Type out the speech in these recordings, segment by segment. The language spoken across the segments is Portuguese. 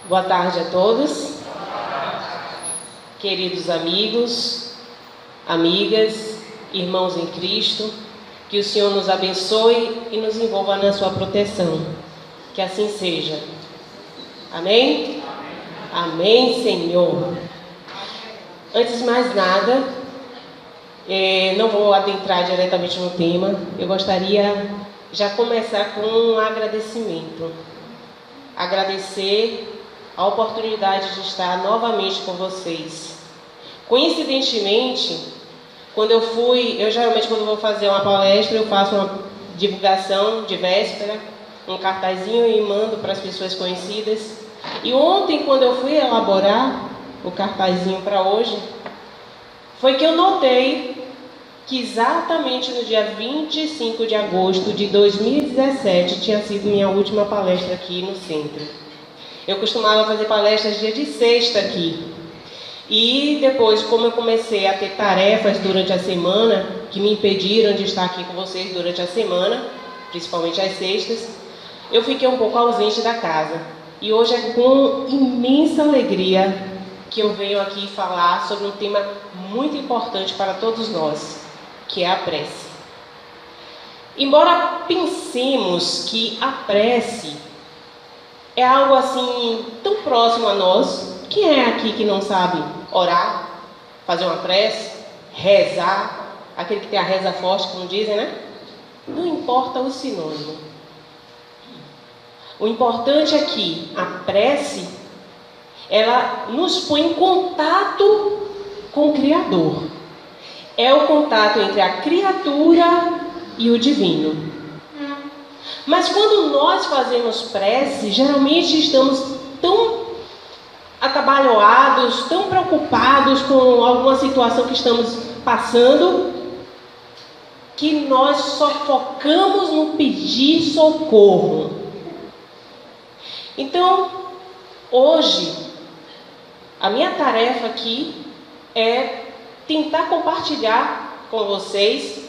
Boa tarde a todos, queridos amigos, amigas, irmãos em Cristo, que o Senhor nos abençoe e nos envolva na sua proteção, que assim seja. Amém? Amém, Senhor. Antes de mais nada, não vou adentrar diretamente no tema, eu gostaria já começar com um agradecimento. Agradecer a oportunidade de estar novamente com vocês. Coincidentemente, quando geralmente quando vou fazer uma palestra, eu faço uma divulgação de véspera, um cartazinho e mando para as pessoas conhecidas. E ontem, quando eu fui elaborar o cartazinho para hoje, foi que eu notei que exatamente no dia 25 de agosto de 2017 tinha sido minha última palestra aqui no centro. Eu costumava fazer palestras dia de sexta aqui. E depois, como eu comecei a ter tarefas durante a semana, que me impediram de estar aqui com vocês durante a semana, principalmente às sextas, eu fiquei um pouco ausente da casa. E hoje é com imensa alegria que eu venho aqui falar sobre um tema muito importante para todos nós, que é a prece. Embora pensemos que a prece é algo assim tão próximo a nós, quem é aqui que não sabe orar, fazer uma prece, rezar, aquele que tem a reza forte, como dizem, né? Não importa o sinônimo. O importante é que a prece, ela nos põe em contato com o Criador. É o contato entre a criatura e o divino. Mas quando nós fazemos prece, geralmente estamos tão atabalhoados, tão preocupados com alguma situação que estamos passando, que nós só focamos no pedir socorro. Então, hoje, a minha tarefa aqui é tentar compartilhar com vocês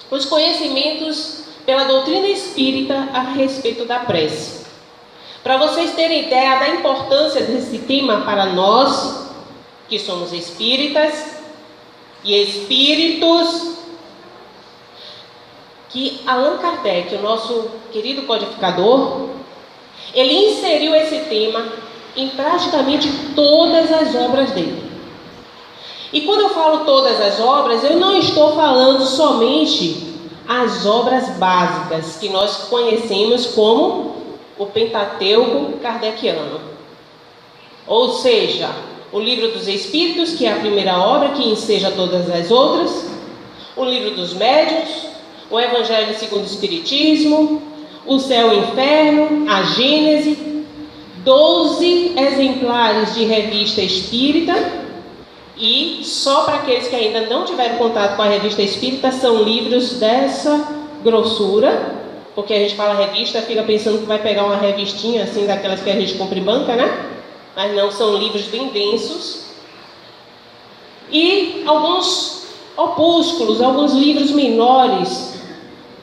os conhecimentos pela doutrina espírita a respeito da prece. Para vocês terem ideia da importância desse tema para nós, que somos espíritas e espíritos, que Allan Kardec, o nosso querido codificador, ele inseriu esse tema em praticamente todas as obras dele. E quando eu falo todas as obras, eu não estou falando somente as obras básicas que nós conhecemos como o Pentateuco kardeciano. Ou seja, o Livro dos Espíritos, que é a primeira obra que enseja todas as outras, o Livro dos Médiuns, o Evangelho segundo o Espiritismo, o Céu e o Inferno, a Gênese, 12 exemplares de revista espírita. E só para aqueles que ainda não tiveram contato com a revista espírita, são livros dessa grossura, porque a gente fala revista, fica pensando que vai pegar uma revistinha assim, daquelas que a gente compra em banca, né? Mas não, são livros bem densos. E alguns opúsculos, alguns livros menores,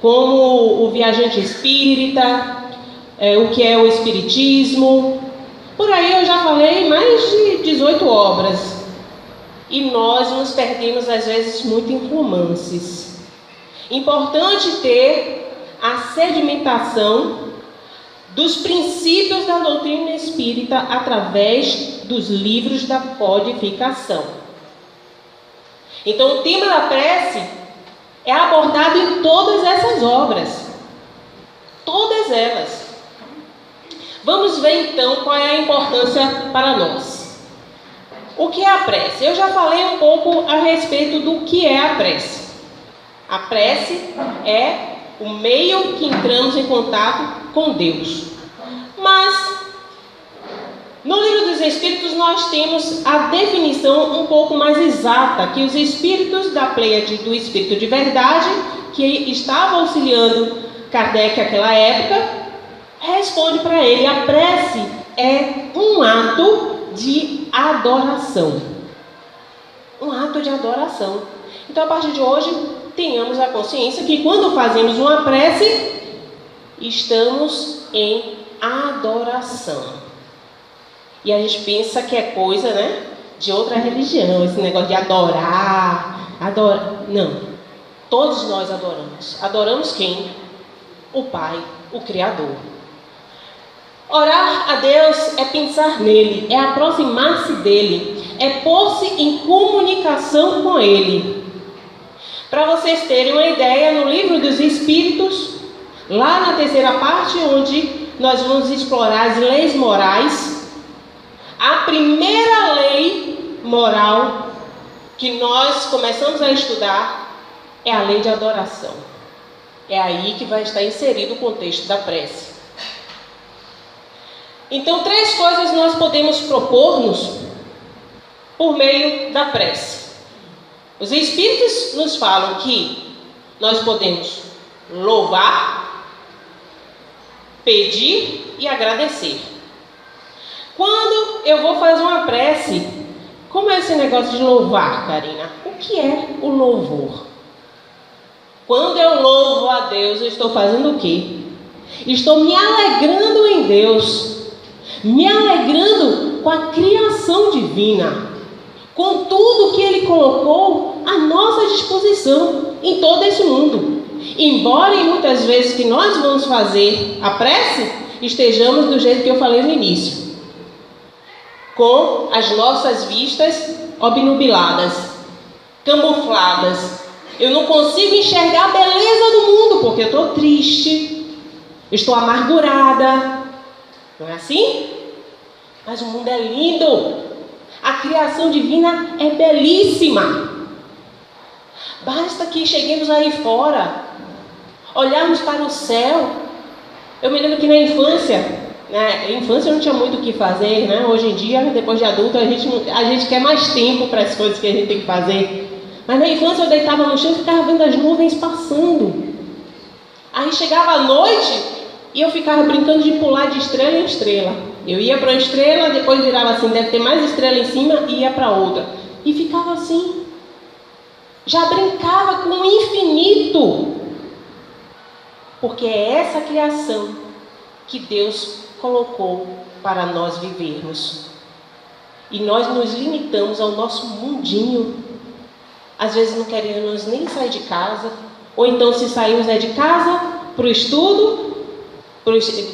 como o Viajante Espírita, o que é o Espiritismo. Por aí eu já falei mais de 18 obras. E nós nos perdemos às vezes muito em romances. Importante ter a sedimentação dos princípios da doutrina espírita através dos livros da codificação. Então o tema da prece é abordado em todas essas obras. Todas elas. Vamos ver então qual é a importância para nós. O que é a prece? Eu já falei um pouco a respeito do que é a prece. A prece é o meio que entramos em contato com Deus. Mas, no Livro dos Espíritos, nós temos a definição um pouco mais exata, que os espíritos da Pleiade do Espírito de Verdade, que estava auxiliando Kardec naquela época, responde para ele: a prece é um ato de adoração. Um ato de adoração. Então, a partir de hoje, tenhamos a consciência que quando fazemos uma prece, estamos em adoração. E a gente pensa que é coisa, né, de outra religião, esse negócio de adorar. Não. Todos nós adoramos. Adoramos quem? O Pai, o Criador. Orar a Deus é pensar nele, é aproximar-se dele, é pôr-se em comunicação com ele. Para vocês terem uma ideia, no livro dos Espíritos, lá na terceira parte, onde nós vamos explorar as leis morais, a primeira lei moral que nós começamos a estudar é a lei de adoração. É aí que vai estar inserido o contexto da prece. Então, 3 coisas nós podemos propor-nos por meio da prece. Os Espíritos nos falam que nós podemos louvar, pedir e agradecer. Quando eu vou fazer uma prece, como é esse negócio de louvar, Karina? O que é o louvor? Quando eu louvo a Deus, eu estou fazendo o quê? Estou me alegrando em Deus, me alegrando com a criação divina, com tudo que Ele colocou à nossa disposição em todo esse mundo. Embora em muitas vezes que nós vamos fazer a prece, estejamos do jeito que eu falei no início, com as nossas vistas obnubiladas, camufladas. Eu não consigo enxergar a beleza do mundo, porque eu estou triste, estou amargurada. Não é assim? Mas o mundo é lindo. A criação divina é belíssima. Basta que cheguemos aí fora, olharmos para o céu. Eu me lembro que na infância eu não tinha muito o que fazer, né? Hoje em dia, depois de adulto, a gente quer mais tempo para as coisas que a gente tem que fazer. Mas na infância eu deitava no chão e ficava vendo as nuvens passando. Aí chegava a noite e eu ficava brincando de pular de estrela em estrela. Eu ia para uma estrela, depois virava assim, deve ter mais estrela em cima, e ia para outra. E ficava assim. Já brincava com o infinito. Porque é essa criação que Deus colocou para nós vivermos. E nós nos limitamos ao nosso mundinho. Às vezes não queremos nem sair de casa. Ou então, se saímos de casa para o estudo,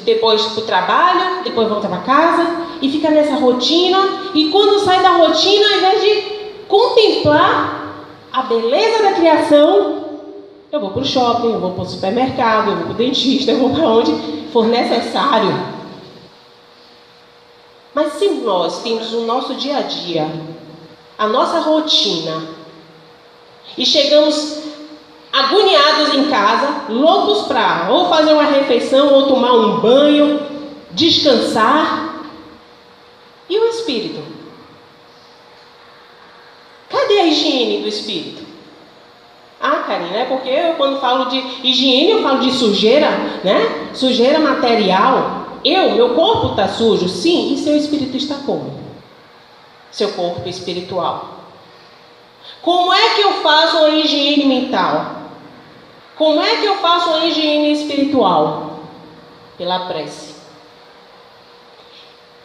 depois para o trabalho, depois volta para casa e fica nessa rotina. E quando sai da rotina, ao invés de contemplar a beleza da criação, eu vou para o shopping, eu vou para o supermercado, eu vou para o dentista, eu vou para onde for necessário. Mas se nós temos o nosso dia a dia, a nossa rotina, e chegamos agoniados em casa, loucos para ou fazer uma refeição, ou tomar um banho, descansar, e o espírito? Cadê a higiene do espírito? Ah, Karina, é porque eu, quando falo de higiene, eu falo de sujeira, né? Sujeira material. Meu corpo está sujo, sim, e seu espírito está como? Seu corpo espiritual. Como é que eu faço uma higiene mental? Como é que eu faço uma higiene espiritual? Pela prece.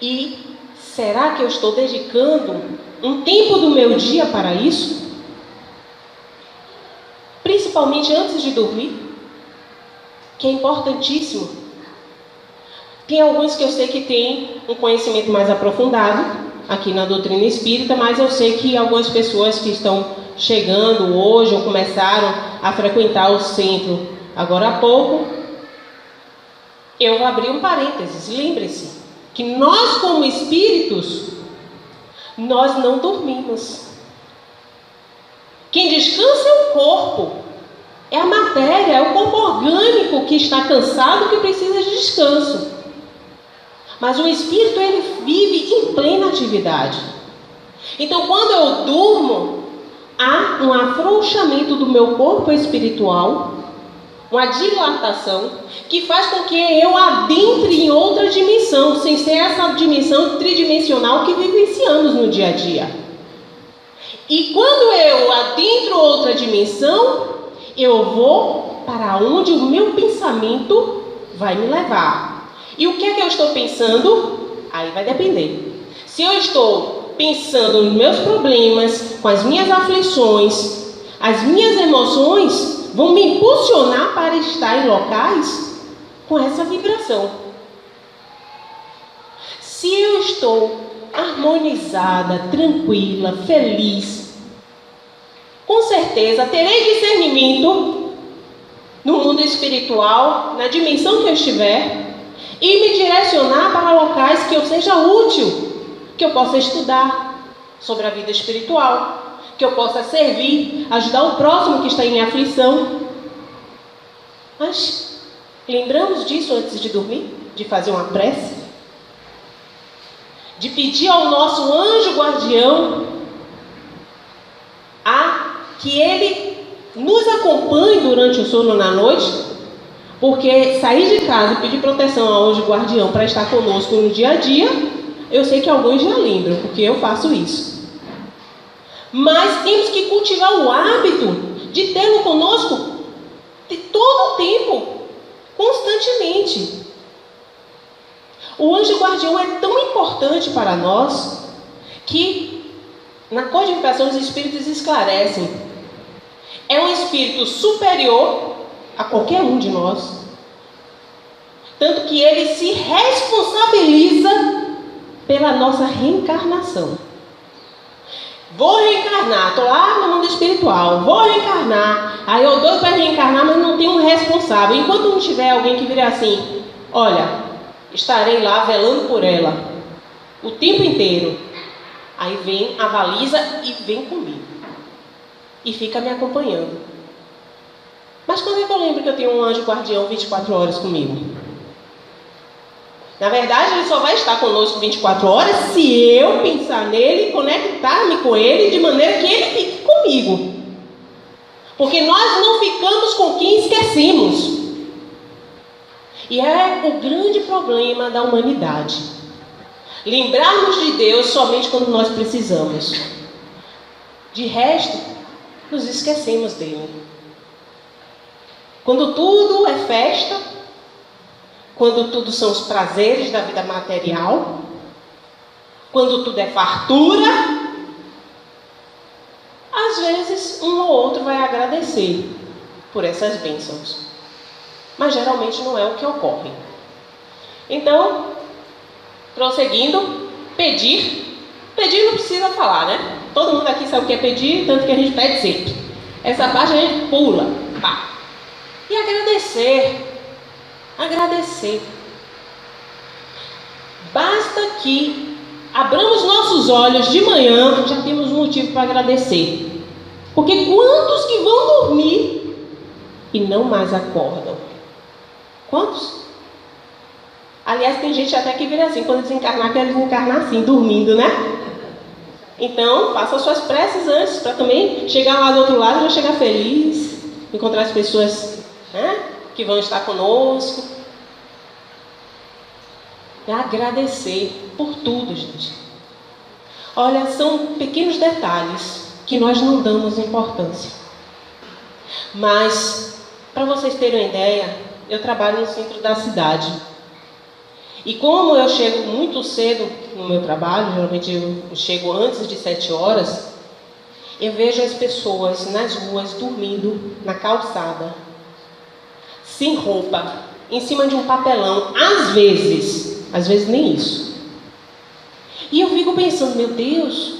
E será que eu estou dedicando um tempo do meu dia para isso? Principalmente antes de dormir, que é importantíssimo. Tem alguns que eu sei que têm um conhecimento mais aprofundado aqui na doutrina espírita, mas eu sei que algumas pessoas que estão chegando hoje ou começaram a frequentar o centro agora há pouco, eu vou abrir um parênteses. Lembre-se que nós, como espíritos, nós não dormimos. Quem descansa é o corpo, é a matéria, é o corpo orgânico que está cansado, que precisa de descanso. Mas o espírito, ele vive em plena atividade. Então, quando eu durmo, há um afrouxamento do meu corpo espiritual, uma dilatação, que faz com que eu adentre em outra dimensão, sem ser essa dimensão tridimensional que vivenciamos no dia a dia. E quando eu adentro outra dimensão, eu vou para onde o meu pensamento vai me levar. E o que é que eu estou pensando? Aí vai depender. Se eu estou pensando nos meus problemas, com as minhas aflições, as minhas emoções vão me impulsionar para estar em locais com essa vibração. Se eu estou harmonizada, tranquila, feliz, com certeza terei discernimento no mundo espiritual, na dimensão que eu estiver, e me direcionar para locais que eu seja útil, que eu possa estudar sobre a vida espiritual, que eu possa servir, ajudar o próximo que está em aflição. Mas lembramos disso antes de dormir? De fazer uma prece? De pedir ao nosso anjo guardião que ele nos acompanhe durante o sono na noite? Porque sair de casa e pedir proteção ao anjo guardião para estar conosco no dia a dia, eu sei que alguns já lembram, porque eu faço isso. Mas temos que cultivar o hábito de tê-lo conosco de todo o tempo, constantemente. O anjo guardião é tão importante para nós que na codificação os espíritos esclarecem. É um espírito superior a qualquer um de nós. Tanto que ele se responsabiliza pela nossa reencarnação. Vou reencarnar, estou lá no mundo espiritual, vou reencarnar. Aí eu dou para reencarnar, mas não tenho um responsável. Enquanto não tiver alguém que vire assim, olha, estarei lá velando por ela o tempo inteiro. Aí vem, avaliza e vem comigo. E fica me acompanhando. Mas quando é que eu lembro que eu tenho um anjo guardião 24 horas comigo? Na verdade, ele só vai estar conosco 24 horas se eu pensar nele e conectar-me com ele de maneira que ele fique comigo. Porque nós não ficamos com quem esquecemos. E é o grande problema da humanidade. Lembrarmos de Deus somente quando nós precisamos. De resto, nos esquecemos dele. Quando tudo é festa, quando tudo são os prazeres da vida material, quando tudo é fartura, às vezes um ou outro vai agradecer por essas bênçãos. Mas geralmente não é o que ocorre. Então, prosseguindo, pedir. Pedir não precisa falar, né? Todo mundo aqui sabe o que é pedir, tanto que a gente pede sempre. Essa parte a gente pula. Pá. E agradecer. Agradecer. Basta que abramos nossos olhos de manhã, já temos um motivo para agradecer. Porque quantos que vão dormir e não mais acordam? Quantos? Aliás, tem gente até que vira assim, quando desencarnar, quer desencarnar assim, dormindo, né? Então, faça suas preces antes, para também chegar lá do outro lado, já chegar feliz, encontrar as pessoas, né, que vão estar conosco. E agradecer por tudo, gente. Olha, são pequenos detalhes que nós não damos importância. Mas, para vocês terem uma ideia, eu trabalho no centro da cidade. E como eu chego muito cedo no meu trabalho, geralmente eu chego antes de 7 horas, eu vejo as pessoas nas ruas dormindo na calçada, sem roupa, em cima de um papelão, às vezes nem isso. E eu fico pensando, meu Deus,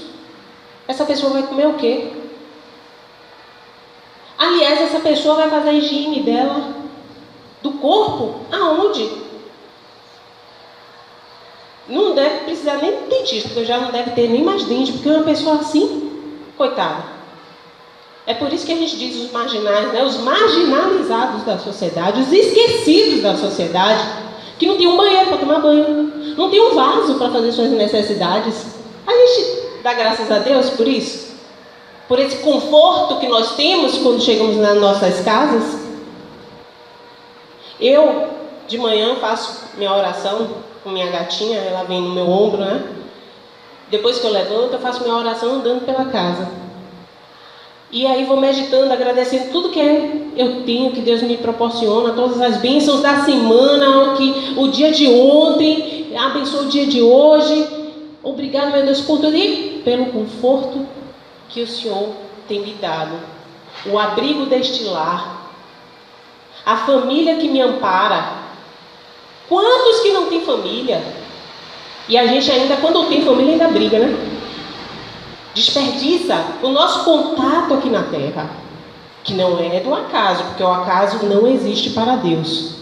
essa pessoa vai comer o quê? Aliás, essa pessoa vai fazer a higiene dela, do corpo, aonde? Não deve precisar nem de dentista, porque já não deve ter nem mais dente, porque uma pessoa assim, coitada. É por isso que a gente diz os marginais, né? Os marginalizados da sociedade, os esquecidos da sociedade, que não tem um banheiro para tomar banho, não tem um vaso para fazer suas necessidades. A gente dá graças a Deus por isso, por esse conforto que nós temos quando chegamos nas nossas casas. Eu, de manhã, faço minha oração com minha gatinha, ela vem no meu ombro, né? Depois que eu levanto, eu faço minha oração andando pela casa. E aí vou meditando, agradecendo tudo que eu tenho, que Deus me proporciona, todas as bênçãos da semana, que o dia de ontem, abençoa o dia de hoje. Obrigado, meu Deus, por tudo e pelo conforto que o Senhor tem me dado. O abrigo deste lar. A família que me ampara. Quantos que não têm família? E a gente ainda, quando tem família, ainda briga, né? Desperdiça o nosso contato aqui na terra. Que não é do acaso, porque o acaso não existe para Deus.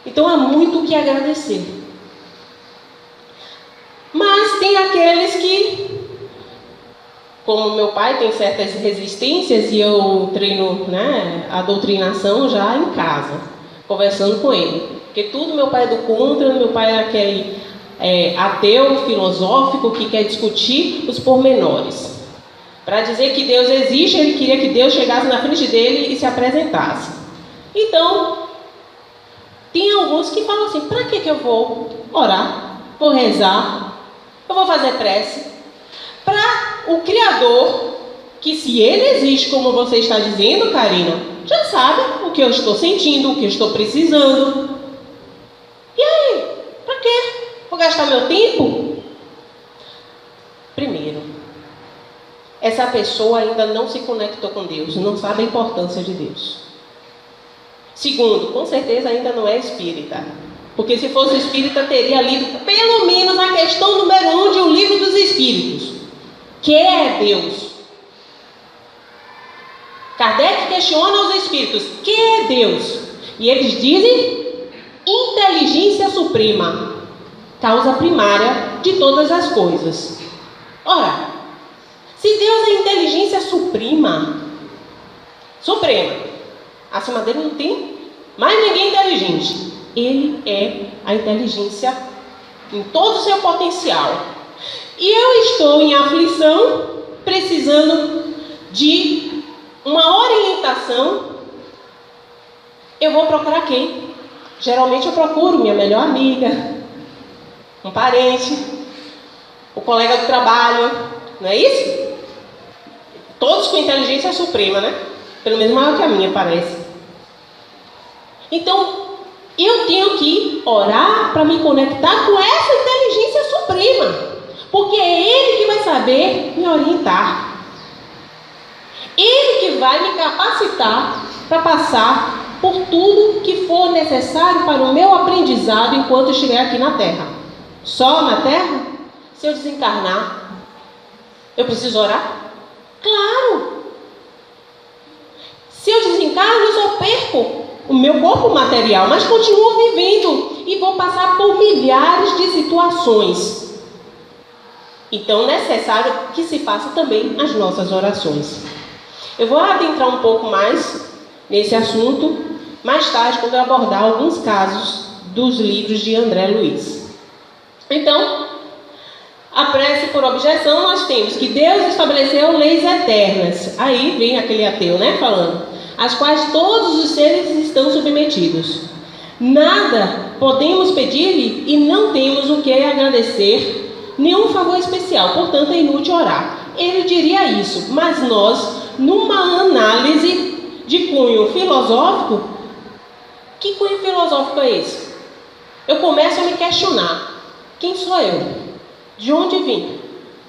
Então há muito o que agradecer. Mas tem aqueles que, como meu pai tem certas resistências e eu treino, a doutrinação já em casa, conversando com ele. Porque tudo meu pai é do contra, meu pai é aquele ateu, filosófico, que quer discutir os pormenores. Para dizer que Deus existe, ele queria que Deus chegasse na frente dele e se apresentasse. Então, tem alguns que falam assim, para que eu vou orar, vou rezar, eu vou fazer prece? Para o Criador, que se Ele existe, como você está dizendo, Karina, já sabe o que eu estou sentindo, o que eu estou precisando. E aí, para quê? Vou gastar meu tempo? Primeiro, essa pessoa ainda não se conectou com Deus, não sabe a importância de Deus. Segundo, com certeza ainda não é espírita. Porque se fosse espírita, teria lido pelo menos a questão número 1 de O Livro dos Espíritos. Que é Deus? Kardec questiona os espíritos. Que é Deus? E eles dizem inteligência suprema, causa primária de todas as coisas. Ora, se Deus é inteligência suprema, acima dele não tem mais ninguém inteligente. Ele é a inteligência em todo o seu potencial. E eu estou em aflição, precisando de uma orientação. Eu vou procurar quem? Geralmente eu procuro minha melhor amiga, um parente, o colega do trabalho, não é isso? Todos com inteligência suprema, né? Pelo menos maior que a minha, parece. Então, eu tenho que orar para me conectar com essa inteligência suprema. Porque é Ele que vai saber me orientar. Ele que vai me capacitar para passar por tudo que for necessário para o meu aprendizado enquanto estiver aqui na Terra. Só na Terra? Se eu desencarnar, eu preciso orar? Claro! Se eu desencarno, eu só perco o meu corpo material, mas continuo vivendo e vou passar por milhares de situações. Então, é necessário que se faça também as nossas orações. Eu vou adentrar um pouco mais nesse assunto mais tarde, quando eu abordar alguns casos dos livros de André Luiz. Então, a prece por objeção, nós temos que Deus estabeleceu leis eternas. Aí vem aquele ateu, falando, às quais todos os seres estão submetidos. Nada podemos pedir-lhe e não temos o que agradecer, nenhum favor especial, portanto é inútil orar. Ele diria isso, mas nós, numa análise de cunho filosófico, que cunho filosófico é esse? Eu começo a me questionar, quem sou eu? De onde vim?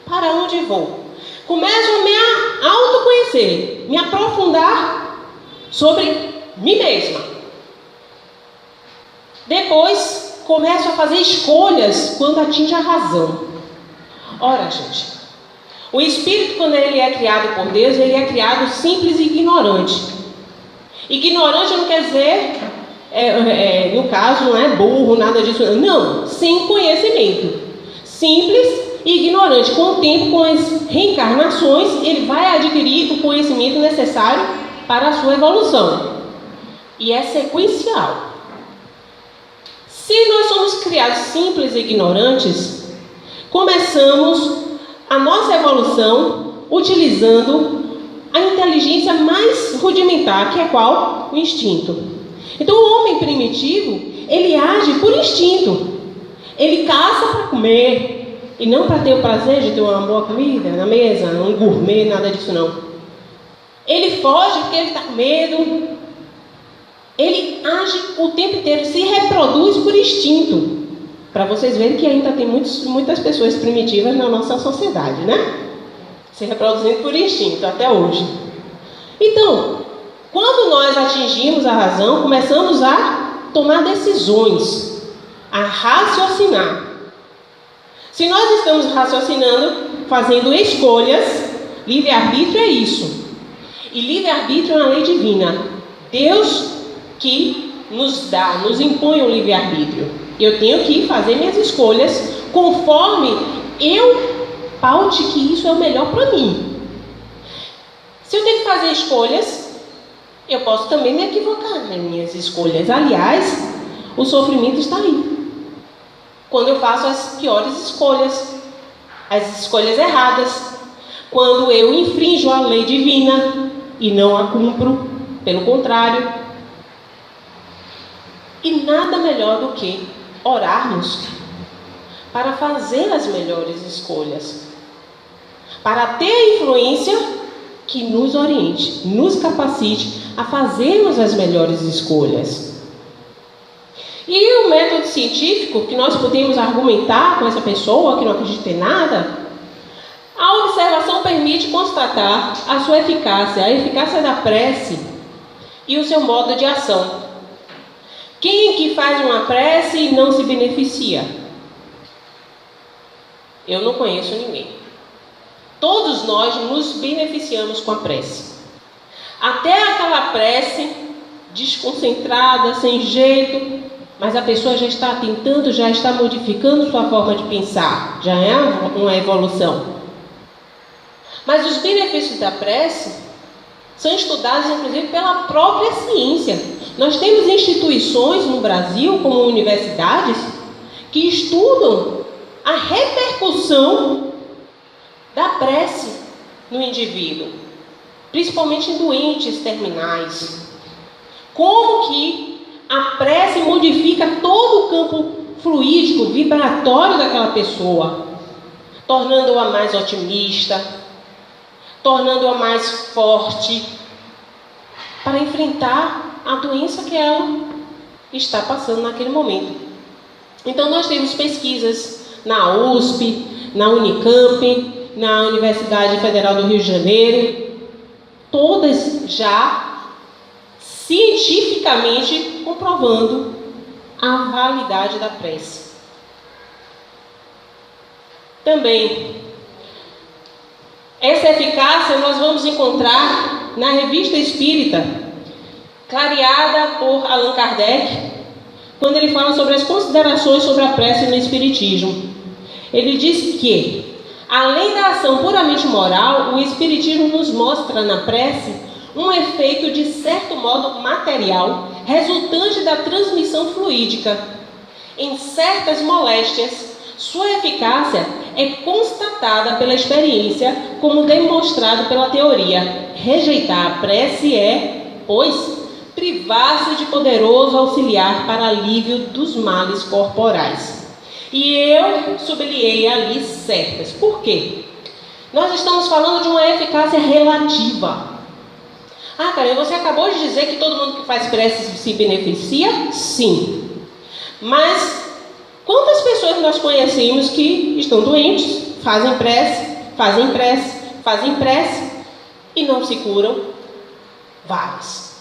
Para onde vou? Começo a me autoconhecer, me aprofundar sobre mim mesma. Depois, começo a fazer escolhas quando atinge a razão. Ora, gente, o espírito, quando ele é criado por Deus, ele é criado simples e ignorante. Ignorante não quer dizer, no caso, não é burro, nada disso. Não, sem conhecimento. Simples e ignorante. Com o tempo, com as reencarnações, ele vai adquirir o conhecimento necessário para a sua evolução. E é sequencial. Se nós somos criados simples e ignorantes, começamos a nossa evolução utilizando a inteligência mais rudimentar, que é qual? O instinto. Então, o homem primitivo, ele age por instinto. Ele caça para comer, e não para ter o prazer de ter uma boa comida na mesa, um gourmet, nada disso não. Ele foge porque ele está com medo. Ele age o tempo inteiro, se reproduz por instinto. Para vocês verem que ainda tem muitas pessoas primitivas na nossa sociedade, né? Se reproduzindo por instinto até hoje. Então, quando nós atingimos a razão, começamos a tomar decisões, a raciocinar. Se nós estamos raciocinando, fazendo escolhas, livre-arbítrio é isso. E livre-arbítrio é uma lei divina. Deus que nos dá, nos impõe o livre-arbítrio. Eu tenho que fazer minhas escolhas conforme eu paute que isso é o melhor para mim. Se eu tenho que fazer escolhas, eu posso também me equivocar nas minhas escolhas. Aliás, o sofrimento está aí. Quando eu faço as piores escolhas, as escolhas erradas, quando eu infrinjo a lei divina e não a cumpro, pelo contrário. E nada melhor do que orarmos para fazer as melhores escolhas, para ter a influência que nos oriente, nos capacite a fazermos as melhores escolhas. E o método científico que nós podemos argumentar com essa pessoa que não acredita em nada, a observação permite constatar a sua eficácia, a eficácia da prece e o seu modo de ação. Quem que faz uma prece e não se beneficia? Eu não conheço ninguém. Todos nós nos beneficiamos com a prece. Até aquela prece desconcentrada, sem jeito, mas a pessoa já está tentando, já está modificando sua forma de pensar. Já é uma evolução. Mas os benefícios da prece são estudados, inclusive, pela própria ciência. Nós temos instituições no Brasil, como universidades, que estudam a repercussão da prece no indivíduo, principalmente em doentes terminais. Como que a prece modifica todo o campo fluídico, vibratório daquela pessoa, tornando-a mais otimista, tornando-a mais forte para enfrentar a doença que ela está passando naquele momento. Então nós temos pesquisas na USP, na Unicamp, na Universidade Federal do Rio de Janeiro, todas já cientificamente comprovando a validade da prece. Também, essa eficácia nós vamos encontrar na Revista Espírita, clareada por Allan Kardec, quando ele fala sobre as considerações sobre a prece no Espiritismo. Ele diz que, além da ação puramente moral, o Espiritismo nos mostra na prece um efeito de certo modo material, resultante da transmissão fluídica. Em certas moléstias, sua eficácia é constatada pela experiência, como demonstrado pela teoria. Rejeitar a prece é, pois, privar-se de poderoso auxiliar para alívio dos males corporais. E eu sublinhei ali certas. Por quê? Nós estamos falando de uma eficácia relativa. Ah, Karen, você acabou de dizer que todo mundo que faz prece se beneficia? Sim. Mas quantas pessoas nós conhecemos que estão doentes, fazem prece e não se curam? Várias.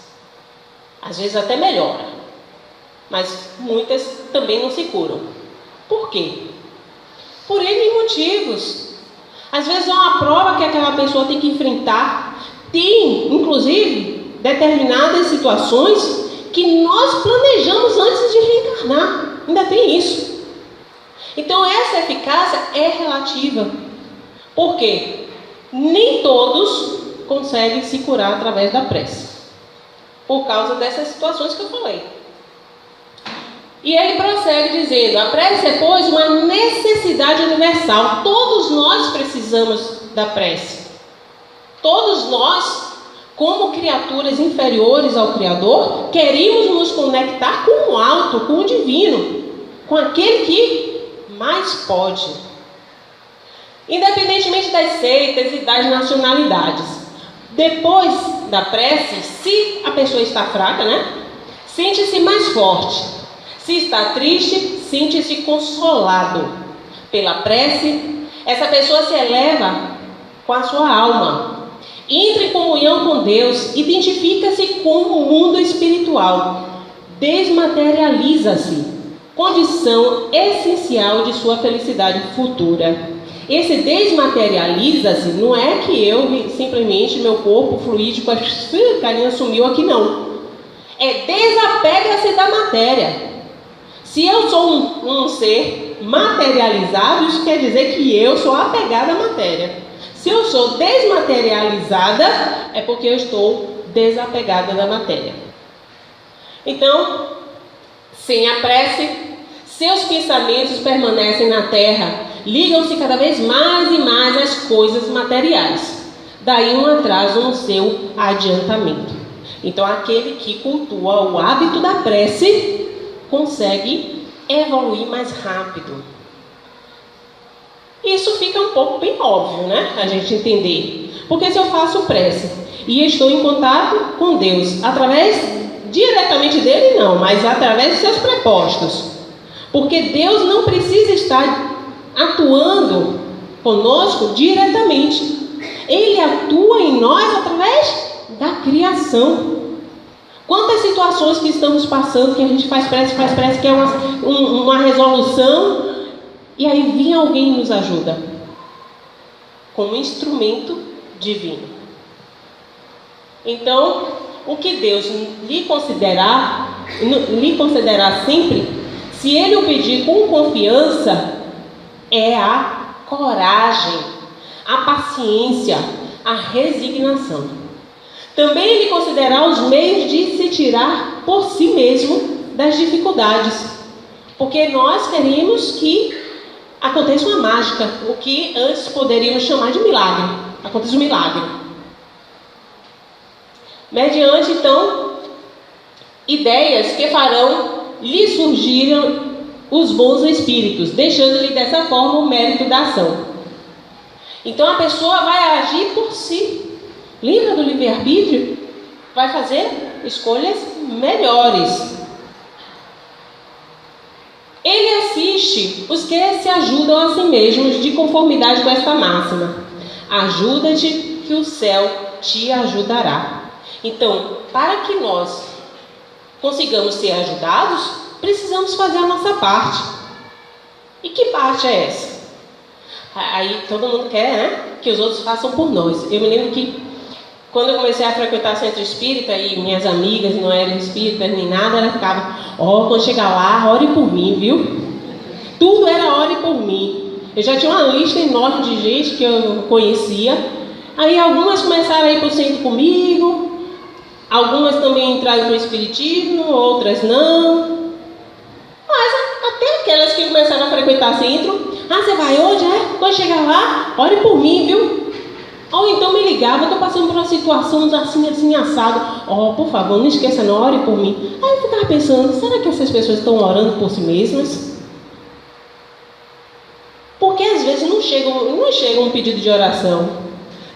Às vezes até melhora, mas muitas também não se curam. Por quê? Por N motivos. Às vezes é uma prova que aquela pessoa tem que enfrentar. Tem, inclusive, determinadas situações que nós planejamos antes de reencarnar. Ainda tem isso. Então essa eficácia é relativa. Por quê? Nem todos conseguem se curar através da prece, por causa dessas situações que eu falei. E ele prossegue dizendo: a prece é, pois, uma necessidade universal. Todos nós precisamos da prece. Todos nós, como criaturas inferiores ao Criador, queremos nos conectar com o alto, com o divino, com aquele que mais pode. Independentemente das seitas e das nacionalidades. Depois da prece, se a pessoa está fraca, sente-se mais forte. Se está triste, sente-se consolado. Pela prece, essa pessoa se eleva com a sua alma. Entra em comunhão com Deus, identifica-se com o mundo espiritual, desmaterializa-se, condição essencial de sua felicidade futura. Esse desmaterializa-se não é que eu simplesmente, meu corpo fluídico, carinha sumiu aqui, não. É desapega-se da matéria. Se eu sou um ser materializado, isso quer dizer que eu sou apegada à matéria. Se eu sou desmaterializada, é porque eu estou desapegada da matéria. Então, sem a prece, seus pensamentos permanecem na terra, ligam-se cada vez mais e mais às coisas materiais. Daí um atraso no seu adiantamento. Então, aquele que cultua o hábito da prece consegue evoluir mais rápido. Isso fica um pouco bem óbvio, né? A gente entender. Porque se eu faço prece e estou em contato com Deus, diretamente dele não, mas através de seus prepostos. Porque Deus não precisa estar atuando conosco diretamente. Ele atua em nós através da criação. Quantas situações que estamos passando, que a gente faz prece, que é uma resolução, e aí vem alguém e nos ajuda, como instrumento divino. Então, o que Deus lhe considerar sempre, se Ele o pedir com confiança, é a coragem, a paciência, a resignação. Também Ele considerará os meios de se tirar por si mesmo das dificuldades, porque nós queremos que aconteça uma mágica, o que antes poderíamos chamar de milagre. Acontece um milagre. Mediante, então, ideias que farão lhe surgirem os bons espíritos, deixando-lhe dessa forma o mérito da ação. Então a pessoa vai agir por si. Lembra do livre-arbítrio? Vai fazer escolhas melhores. Ele assiste os que se ajudam a si mesmos de conformidade com esta máxima. Ajuda-te que o céu te ajudará. Então, para que nós consigamos ser ajudados, precisamos fazer a nossa parte. E que parte é essa? Aí todo mundo quer, né, que os outros façam por nós. Eu me lembro que quando eu comecei a frequentar centro espírita e minhas amigas não eram espíritas nem nada, ela ficava, quando chegar lá, ore por mim, viu? Tudo era ore por mim. Eu já tinha uma lista enorme de gente que eu conhecia. Aí algumas começaram a ir para o centro comigo, algumas também entraram no espiritismo, outras não. Mas até aquelas que começaram a frequentar centro, você vai hoje, Quando chegar lá, ore por mim, viu? Ou então me ligava, estou passando por uma situação assim, assado. Por favor, não esqueça, não, ore por mim. Aí eu ficava pensando, será que essas pessoas estão orando por si mesmas? Porque às vezes não chega um pedido de oração.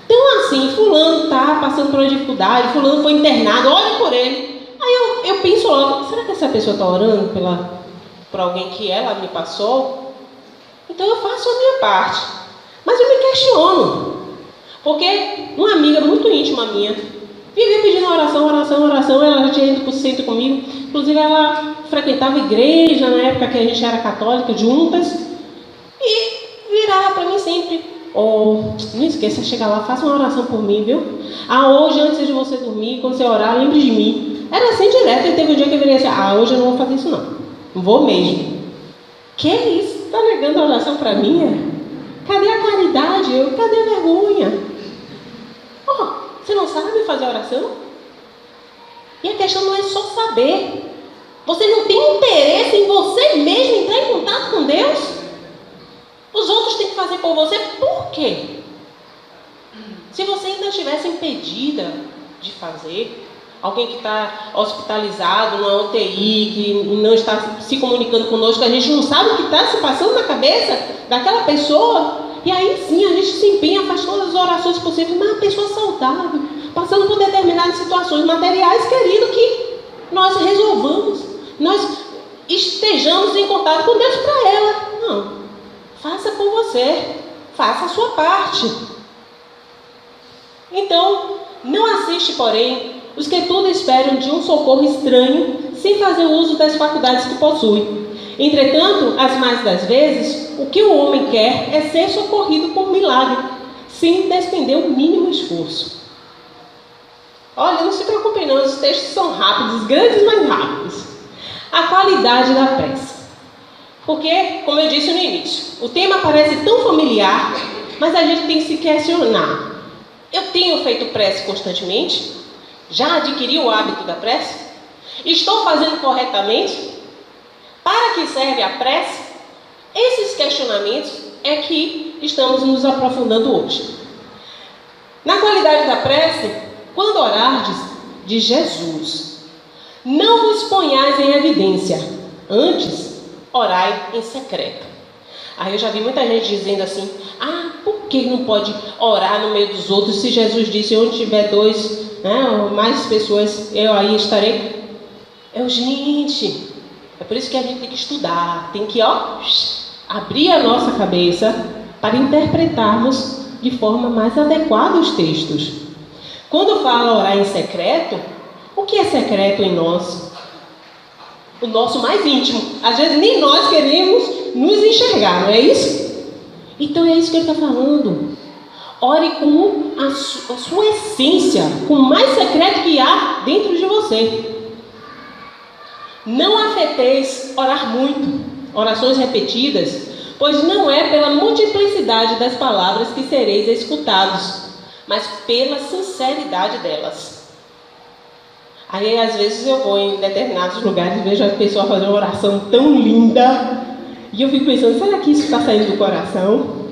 Então assim, fulano está passando por uma dificuldade, fulano foi internado, ore por ele. Aí eu penso logo, será que essa pessoa está orando por alguém que ela me passou? Então eu faço a minha parte. Mas eu me questiono. Porque uma amiga muito íntima minha vivia pedindo oração, ela já tinha ido para o centro comigo. Inclusive ela frequentava igreja na época que a gente era católica, juntas. E virava para mim sempre, não esqueça de chegar lá, faça uma oração por mim, viu? Hoje antes de você dormir, quando você orar, lembre de mim. Era assim direto, e teve um dia que eu virei assim, hoje eu não vou fazer isso não vou mesmo. Que é isso? Está negando a oração para mim? Cadê a caridade? Cadê a vergonha? Você não sabe fazer oração? E a questão não é só saber. Você não tem interesse em você mesmo entrar em contato com Deus? Os outros têm que fazer por você. Por quê? Se você ainda estivesse impedida de fazer, alguém que está hospitalizado numa UTI, que não está se comunicando conosco, a gente não sabe o que está se passando na cabeça daquela pessoa, e aí sim a gente se empenha, faz todas as orações possíveis, mas a pessoa saudável, passando por determinadas situações materiais, querido, que nós resolvamos. estejamos em contato com Deus para ela. Não. Faça por você. Faça a sua parte. Então, não assiste, porém, os que tudo esperam de um socorro estranho, sem fazer uso das faculdades que possui. Entretanto, as mais das vezes, o que o homem quer é ser socorrido por milagre, sem despender o mínimo esforço. Olha, não se preocupem não, os textos são rápidos, grandes, mas rápidos. A qualidade da prece. Porque, como eu disse no início, o tema parece tão familiar, mas a gente tem que se questionar. Eu tenho feito prece constantemente? Já adquiri o hábito da prece? Estou fazendo corretamente? Para que serve a prece? Esses questionamentos é que estamos nos aprofundando hoje. Na qualidade da prece, quando orardes, diz Jesus, não vos ponhais em evidência, antes orai em secreto. Aí eu já vi muita gente dizendo assim, por que não pode orar no meio dos outros se Jesus disse, onde tiver dois, ou mais pessoas, eu aí estarei. Gente, é por isso que a gente tem que estudar, tem que abrir a nossa cabeça para interpretarmos de forma mais adequada os textos. Quando fala orar em secreto, o que é secreto em nós? O nosso mais íntimo. Às vezes nem nós queremos nos enxergar, não é isso? Então é isso que ele está falando. Ore com a sua essência, com o mais secreto que há dentro de você. Não afeteis orar muito, orações repetidas, pois não é pela multiplicidade das palavras que sereis escutados, mas pela sinceridade delas. Aí às vezes eu vou em determinados lugares e vejo as pessoas fazendo uma oração tão linda, e eu fico pensando, será que isso está saindo do coração?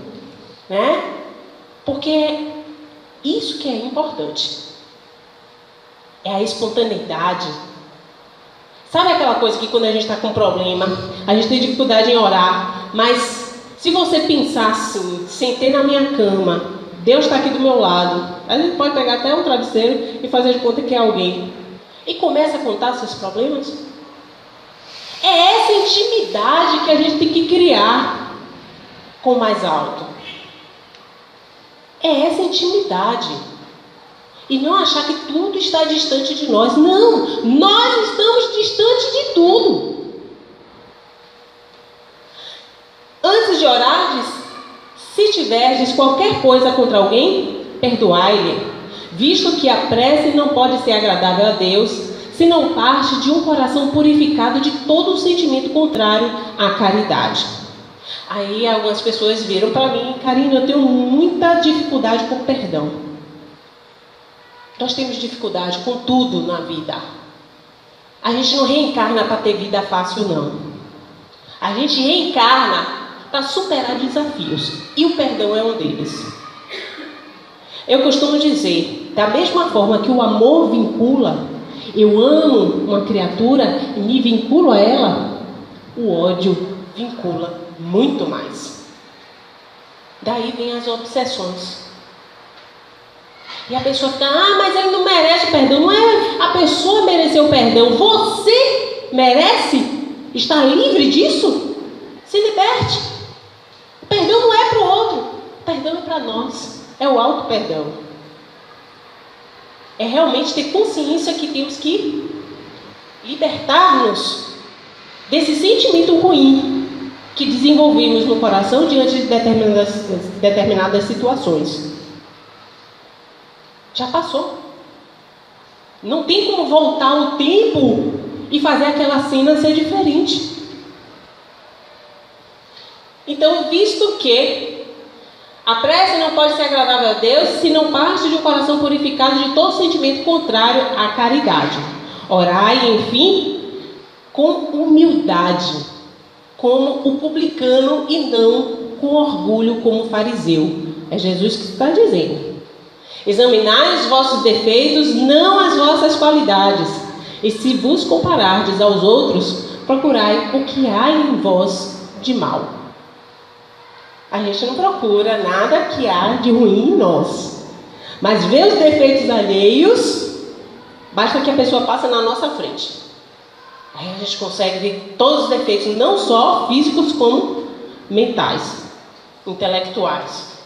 Porque isso que é importante. É a espontaneidade. Sabe aquela coisa que quando a gente está com problema, a gente tem dificuldade em orar, mas se você pensar assim, sentei na minha cama, Deus está aqui do meu lado, a gente pode pegar até um travesseiro e fazer de conta que é alguém, e começa a contar seus problemas. É essa intimidade que a gente tem que criar com o mais alto. É essa intimidade. E não achar que tudo está distante de nós. Não, nós estamos distantes de tudo. Antes de orardes, se tiverdes qualquer coisa contra alguém, perdoai-lhe, visto que a prece não pode ser agradável a Deus, se não parte de um coração purificado de todo o sentimento contrário à caridade. Aí algumas pessoas viram para mim, Karina, eu tenho muita dificuldade com perdão. Nós temos dificuldade com tudo na vida. A gente não reencarna para ter vida fácil, não. A gente reencarna para superar desafios. E o perdão é um deles. Eu costumo dizer, da mesma forma que o amor vincula, eu amo uma criatura e me vinculo a ela, o ódio vincula muito mais. Daí vem as obsessões. E a pessoa fica, mas ele não merece o perdão. Não é a pessoa merecer o perdão. Você merece estar livre disso? Se liberte. O perdão não é para o outro. O perdão é para nós. É o auto-perdão. É realmente ter consciência que temos que libertar-nos desse sentimento ruim que desenvolvemos no coração diante de determinadas situações. Já passou. Não tem como voltar o tempo e fazer aquela cena ser diferente. Então, visto que a prece não pode ser agradável a Deus se não parte de um coração purificado de todo sentimento contrário à caridade. Orai, enfim, com humildade, como o publicano e não com orgulho como o fariseu. É Jesus que está dizendo. Examinai os vossos defeitos, não as vossas qualidades. E se vos comparardes aos outros, procurai o que há em vós de mal. A gente não procura nada que há de ruim em nós. Mas ver os defeitos alheios, basta que a pessoa passe na nossa frente. Aí a gente consegue ver todos os defeitos, não só físicos, como mentais, intelectuais.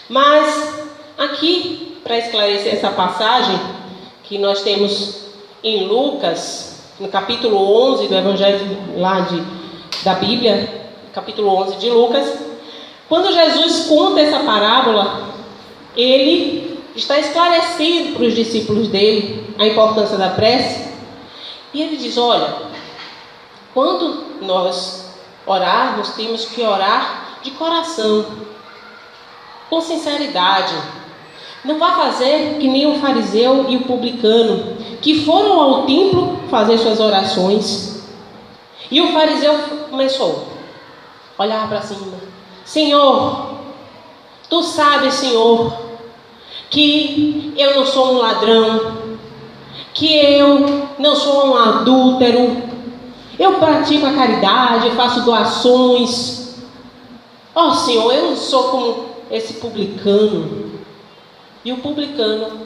Mas aqui, para esclarecer essa passagem que nós temos em Lucas, no capítulo 11 do Evangelho da Bíblia, capítulo 11 de Lucas, quando Jesus conta essa parábola, ele está esclarecendo para os discípulos dele a importância da prece. E ele diz: olha, quando nós orarmos, temos que orar de coração, com sinceridade. Não vá fazer que nem o fariseu e o publicano, que foram ao templo fazer suas orações. E o fariseu começou a olhar para cima: Senhor, tu sabes, Senhor, que eu não sou um ladrão, que eu não sou um adúltero, eu pratico a caridade, eu faço doações. Ó Senhor, eu não sou como esse publicano. E o publicano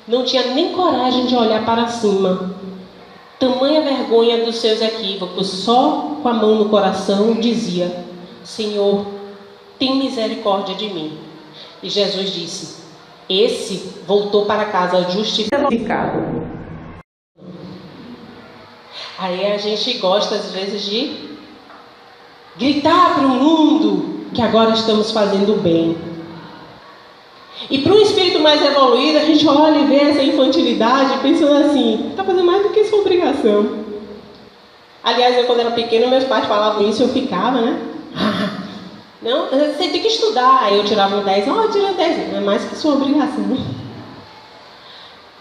não tinha nem coragem de olhar para cima. Tamanha vergonha dos seus equívocos, só com a mão no coração dizia: Senhor, tem misericórdia de mim. E Jesus disse: esse voltou para casa justificado. Aí a gente gosta às vezes de gritar para o mundo que agora estamos fazendo bem. E para um espírito mais evoluído, a gente olha e vê essa infantilidade pensando assim: está fazendo mais do que sua obrigação. Aliás, eu quando era pequena, meus pais falavam isso e eu ficava, né? Não, você tem que estudar. Aí eu tirava um 10, eu tirei 10, não é mais que sua obrigação.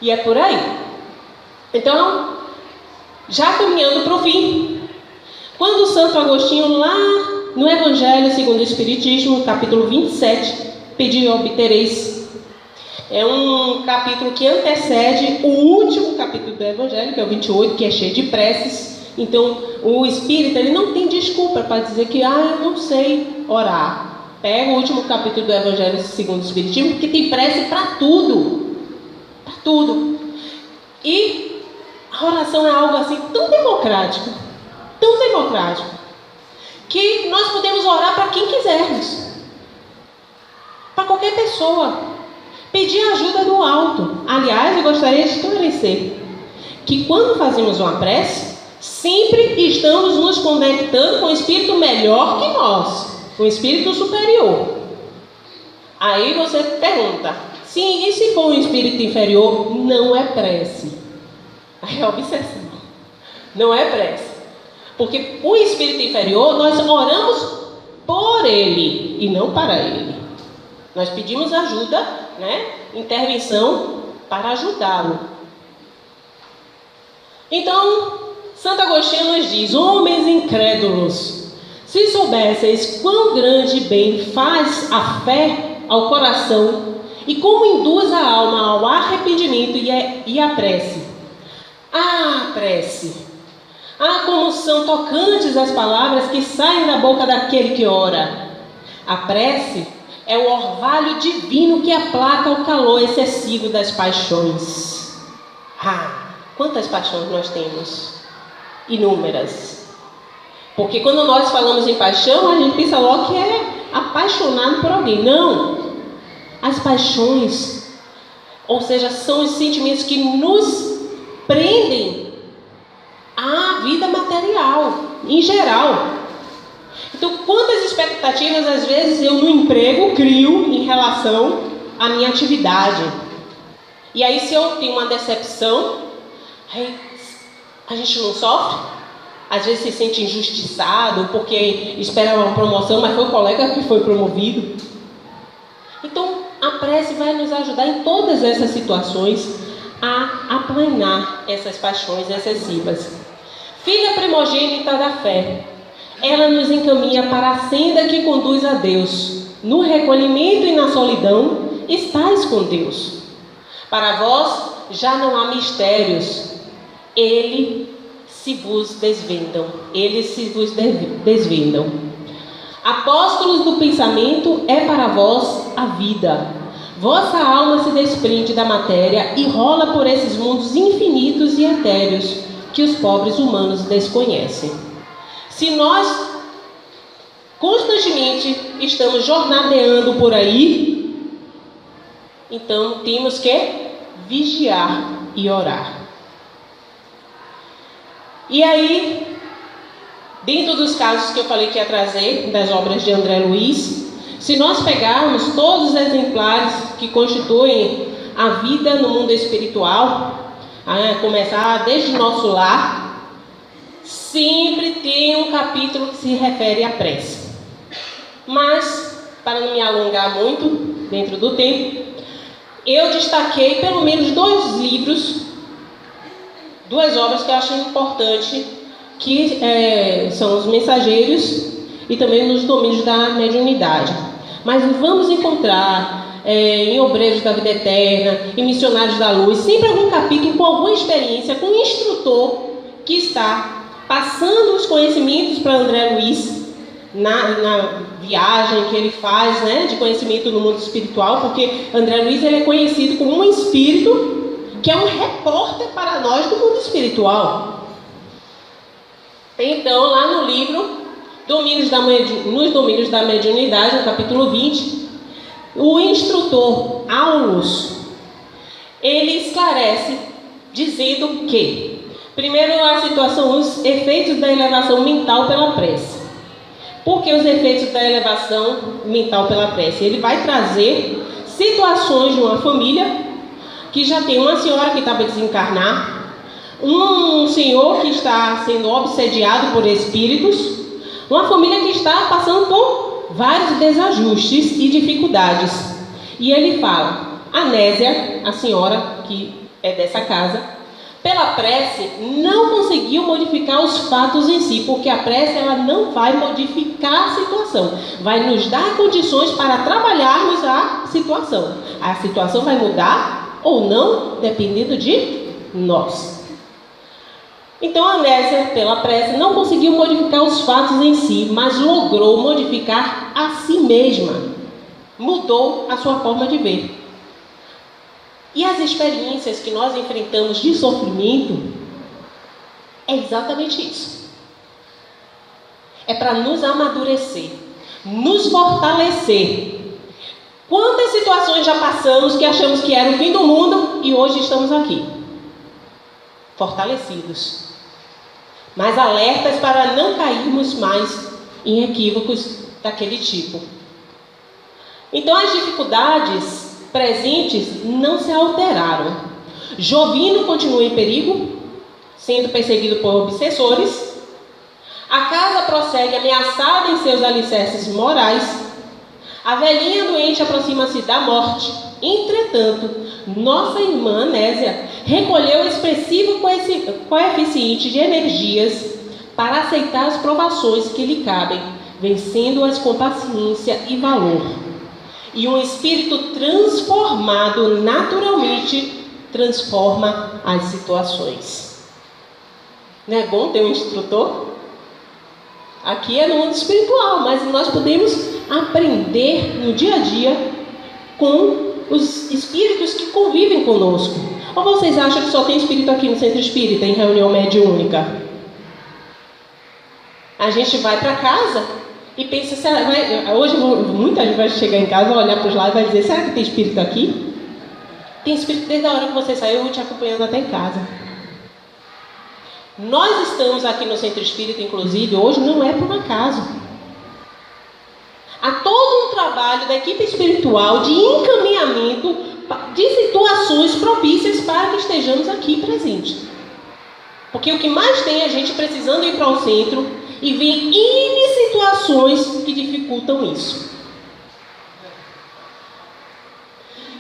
E é por aí. Então, já caminhando para o fim, quando o Santo Agostinho, lá no Evangelho segundo o Espiritismo, capítulo 27, pedi e obtereis, é um capítulo que antecede o último capítulo do Evangelho, que é o 28, que é cheio de preces. Então, o espírita, ele não tem desculpa para dizer que eu não sei orar. Pega o último capítulo do Evangelho segundo o Espiritismo, que tem prece para tudo. Para tudo. E a oração é algo assim tão democrático, que nós podemos orar para quem quisermos, para qualquer pessoa, pedir ajuda do alto. Aliás, eu gostaria de esclarecer que quando fazemos uma prece, sempre estamos nos conectando com um espírito melhor que nós, com um espírito superior. Aí você pergunta: sim, e se for um espírito inferior? Não é prece. É obsessão. Não é prece. Porque o espírito inferior, nós oramos por ele e não para ele. Nós pedimos ajuda, intervenção para ajudá-lo. Então, Santo Agostinho nos diz: homens incrédulos, se soubesseis quão grande bem faz a fé ao coração e como induz a alma ao arrependimento e à prece. Prece! Como são tocantes as palavras que saem da boca daquele que ora. A prece é o orvalho divino que aplaca o calor excessivo das paixões. Quantas paixões nós temos? Inúmeras. Porque quando nós falamos em paixão, a gente pensa logo que é apaixonado por alguém. Não! As paixões, ou seja, são os sentimentos que nos prendem à vida material, em geral. Então, quantas expectativas, às vezes, eu no emprego crio em relação à minha atividade. E aí, se eu tenho uma decepção, a gente não sofre? Às vezes se sente injustiçado porque espera uma promoção, mas foi o colega que foi promovido. Então, a prece vai nos ajudar em todas essas situações a aplanar essas paixões excessivas. Filha primogênita da fé, ela nos encaminha para a senda que conduz a Deus. No recolhimento e na solidão, estais com Deus. Para vós já não há mistérios, eles se vos desvendam. Apóstolos do pensamento é para vós a vida. Vossa alma se desprende da matéria e rola por esses mundos infinitos e etéreos, que os pobres humanos desconhecem. Se nós constantemente estamos jornadeando por aí, então temos que vigiar e orar. E aí, dentro dos casos que eu falei que ia trazer, das obras de André Luiz, se nós pegarmos todos os exemplares que constituem a vida no mundo espiritual, a começar desde o nosso lar, sempre tem um capítulo que se refere à prece. Mas, para não me alongar muito dentro do tempo, eu destaquei pelo menos 2 livros, 2 obras que eu acho importante, que são os Mensageiros e também nos Domínios da Mediunidade. Mas vamos encontrar em Obreiros da Vida Eterna, em Missionários da Luz, sempre algum capítulo com alguma experiência, com um instrutor que está passando os conhecimentos para André Luiz na viagem que ele faz, né, de conhecimento no mundo espiritual, porque André Luiz ele é conhecido como um espírito que é um repórter para nós do mundo espiritual. Então, lá no livro Nos Domínios da Mediunidade, no capítulo 20, o instrutor Aulus, ele esclarece dizendo que, primeiro, a situação, os efeitos da elevação mental pela prece. Por que os efeitos da elevação mental pela prece? Ele vai trazer situações de uma família que já tem uma senhora que está para desencarnar, um senhor que está sendo obsediado por espíritos, uma família que está passando por vários desajustes e dificuldades. E ele fala, Anésia, a senhora que é dessa casa, pela prece não conseguiu modificar os fatos em si, porque a prece ela não vai modificar a situação, vai nos dar condições para trabalharmos a situação. A situação vai mudar ou não, dependendo de nós. Então a Anésia, pela prece, não conseguiu modificar os fatos em si, mas logrou modificar a si mesma. Mudou a sua forma de ver. E as experiências que nós enfrentamos de sofrimento é exatamente isso. É para nos amadurecer, nos fortalecer. Quantas situações já passamos que achamos que era o fim do mundo e hoje estamos aqui, fortalecidos, mas alertas para não cairmos mais em equívocos daquele tipo. Então as dificuldades presentes não se alteraram. Jovino continua em perigo, sendo perseguido por obsessores. A casa prossegue ameaçada em seus alicerces morais. A velhinha doente aproxima-se da morte. Entretanto, nossa irmã Anésia recolheu expressivo coeficiente de energias para aceitar as provações que lhe cabem, vencendo-as com paciência e valor. E um espírito transformado naturalmente transforma as situações. Não é bom ter um instrutor? Aqui é no mundo espiritual, mas nós podemos aprender no dia a dia com os espíritos que convivem conosco. Ou vocês acham que só tem espírito aqui no Centro Espírita, em reunião mediúnica? A gente vai para casa e pensa, hoje muita gente vai chegar em casa, vai olhar para os lados e vai dizer, será que tem espírito aqui? Tem espírito desde a hora que você saiu, te acompanhando até em casa. Nós estamos aqui no Centro Espírita, inclusive, hoje não é por um acaso. Há todo um trabalho da equipe espiritual de encaminhamento de situações propícias para que estejamos aqui presentes. Porque o que mais tem é a gente precisando ir para o centro e ver N situações que dificultam isso.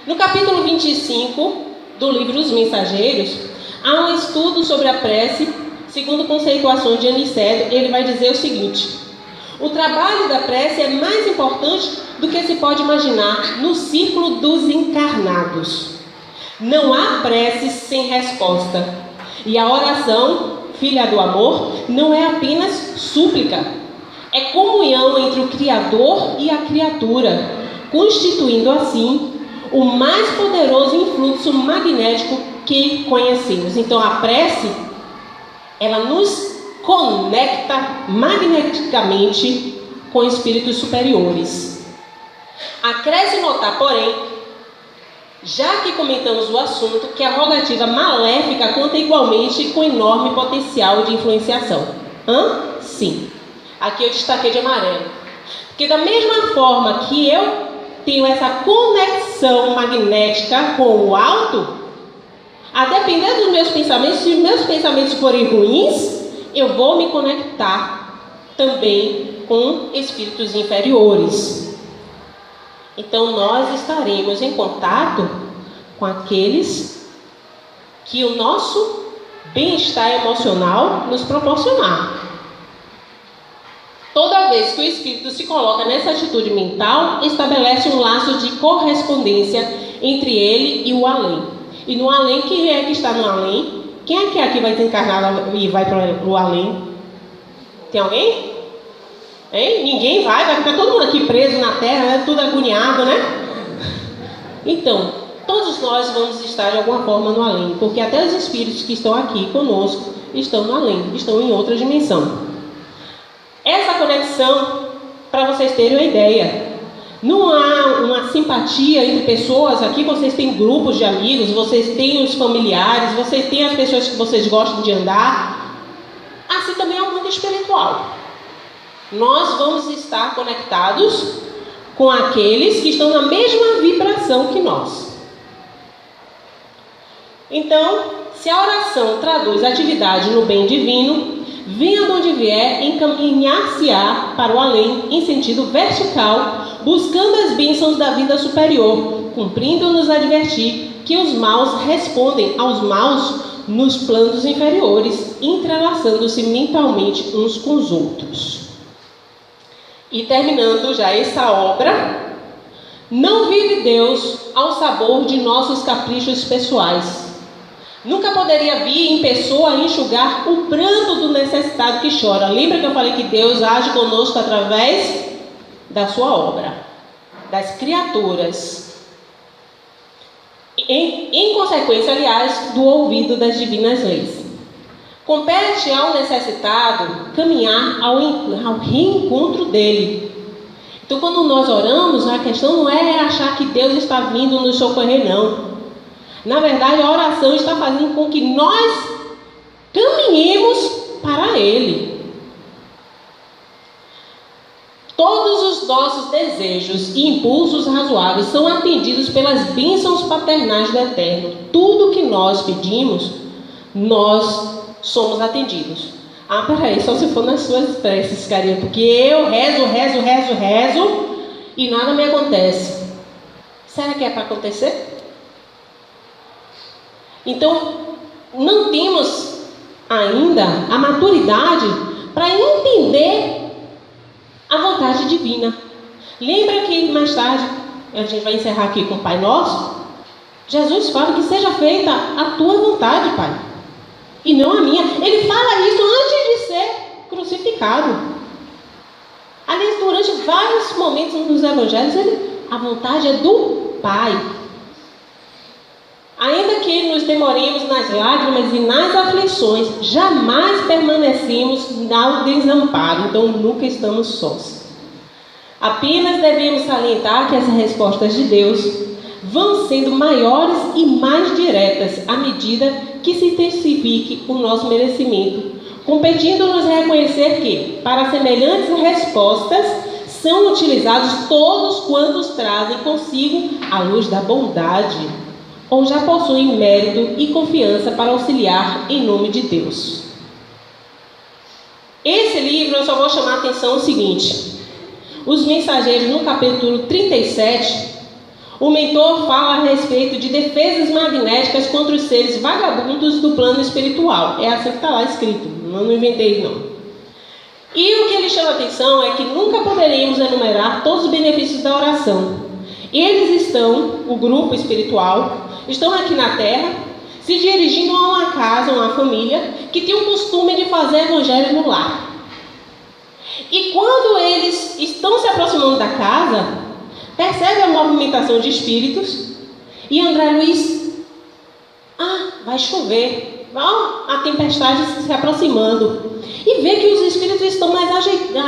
No capítulo 25 do livro Os Mensageiros, há um estudo sobre a prece, segundo conceituações de Aniceto. Ele vai dizer o seguinte: o trabalho da prece é mais importante do que se pode imaginar no círculo dos encarnados. Não há prece sem resposta. E a oração, filha do amor, não é apenas súplica. É comunhão entre o Criador e a criatura, constituindo assim o mais poderoso influxo magnético que conhecemos. Então a prece ela nos conecta magneticamente com espíritos superiores. Acresce notar, porém, já que comentamos o assunto, que a rogativa maléfica conta igualmente com enorme potencial de influenciação. Sim. Aqui eu destaquei de amarelo. Porque da mesma forma que eu tenho essa conexão magnética com o alto, a depender dos meus pensamentos, se os meus pensamentos forem ruins, eu vou me conectar também com espíritos inferiores. Então nós estaremos em contato com aqueles que o nosso bem-estar emocional nos proporcionar. Toda vez que o espírito se coloca nessa atitude mental, estabelece um laço de correspondência entre ele e o além. E no além, quem é que está no além? Quem é que aqui vai desencarnar e vai para o além? Tem alguém? Hein? Ninguém vai ficar todo mundo aqui preso na terra, né? Tudo agoniado, né? Então, todos nós vamos estar de alguma forma no além, porque até os espíritos que estão aqui conosco estão no além, estão em outra dimensão. Essa conexão, para vocês terem uma ideia, não há uma simpatia entre pessoas. Aqui vocês têm grupos de amigos, vocês têm os familiares, vocês têm as pessoas que vocês gostam de andar. Assim também é o mundo espiritual. Nós vamos estar conectados com aqueles que estão na mesma vibração que nós. Então, se a oração traduz atividade no bem divino, venha de onde vier, encaminhar-se-á para o além em sentido vertical, buscando as bênçãos da vida superior, cumprindo-nos advertir que os maus respondem aos maus nos planos inferiores, entrelaçando-se mentalmente uns com os outros. E terminando já essa obra, não vive Deus ao sabor de nossos caprichos pessoais. Nunca poderia vir em pessoa enxugar o pranto do necessitado que chora. Lembra que eu falei que Deus age conosco através da sua obra, das criaturas. Em consequência, aliás, do ouvido das divinas leis. Compete ao necessitado caminhar ao reencontro dele. Então, quando nós oramos, a questão não é achar que Deus está vindo nos socorrer, não. Na verdade, a oração está fazendo com que nós caminhemos para Ele. Todos os nossos desejos e impulsos razoáveis são atendidos pelas bênçãos paternais do Eterno. Tudo que nós pedimos, nós somos atendidos. Peraí, só se for nas suas preces, carinha, porque eu rezo e nada me acontece. Será que é para acontecer? Então, não temos ainda a maturidade para entender a vontade divina. Lembra que mais tarde, a gente vai encerrar aqui com o Pai Nosso, Jesus fala que seja feita a tua vontade, Pai, e não a minha. Ele fala isso antes de ser crucificado. Aliás, durante vários momentos nos evangelhos, a vontade é do Pai. Ainda que nos demoremos nas lágrimas e nas aflições, jamais permanecemos no desamparo, então nunca estamos sós. Apenas devemos salientar que as respostas de Deus vão sendo maiores e mais diretas à medida que se intensifique o nosso merecimento, competindo-nos reconhecer que, para semelhantes respostas, são utilizados todos quantos trazem consigo a luz da bondade, ou já possuem mérito e confiança para auxiliar em nome de Deus. Esse livro eu só vou chamar a atenção o seguinte: Os Mensageiros, no capítulo 37, o mentor fala a respeito de defesas magnéticas contra os seres vagabundos do plano espiritual. É assim que está lá escrito, não inventei não. E o que ele chama a atenção é que nunca poderemos enumerar todos os benefícios da oração. Eles estão, o grupo espiritual, estão aqui na Terra, se dirigindo a uma casa, uma família, que tem o costume de fazer evangelho no lar. E quando eles estão se aproximando da casa, percebem a movimentação de espíritos, e André Luiz, vai chover. a tempestade se aproximando e vê que os espíritos estão mais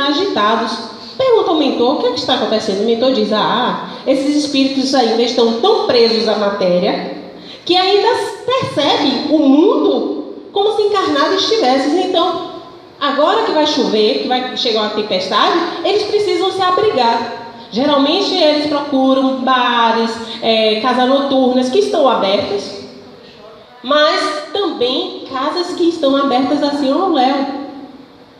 agitados. Pergunta ao mentor, o que é que está acontecendo? O mentor diz, esses espíritos ainda estão tão presos à matéria que ainda percebem o mundo como se encarnados estivessem. Então, agora que vai chover, que vai chegar uma tempestade, eles precisam se abrigar. Geralmente eles procuram bares, casas noturnas que estão abertas, mas também casas que estão abertas assim ao léu.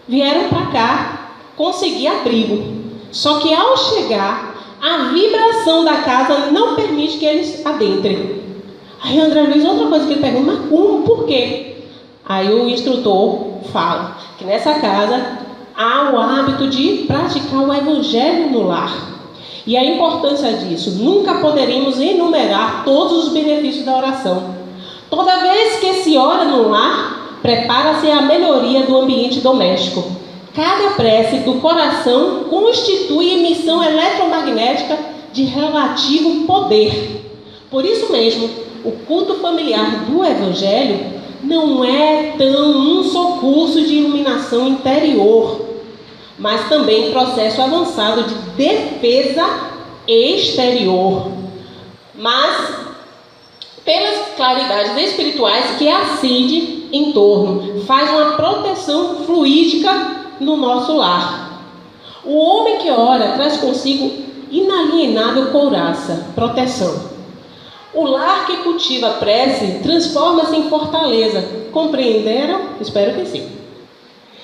Vieram para cá conseguir abrigo. Só que ao chegar, a vibração da casa não permite que eles adentrem. Aí André Luiz, outra coisa que ele pergunta, mas como? Por quê? Aí o instrutor fala que nessa casa há o hábito de praticar o evangelho no lar. E a importância disso, nunca poderíamos enumerar todos os benefícios da oração. Toda vez que se ora no lar, prepara-se a melhoria do ambiente doméstico. Cada prece do coração constitui emissão eletromagnética de relativo poder. Por isso mesmo, o culto familiar do Evangelho não é tão um só curso de iluminação interior, mas também processo avançado de defesa exterior. Mas pelas claridades espirituais que acende em torno, faz uma proteção fluídica no nosso lar. O homem que ora traz consigo inalienável couraça, proteção. O lar que cultiva a prece transforma-se em fortaleza. Compreenderam? Espero que sim.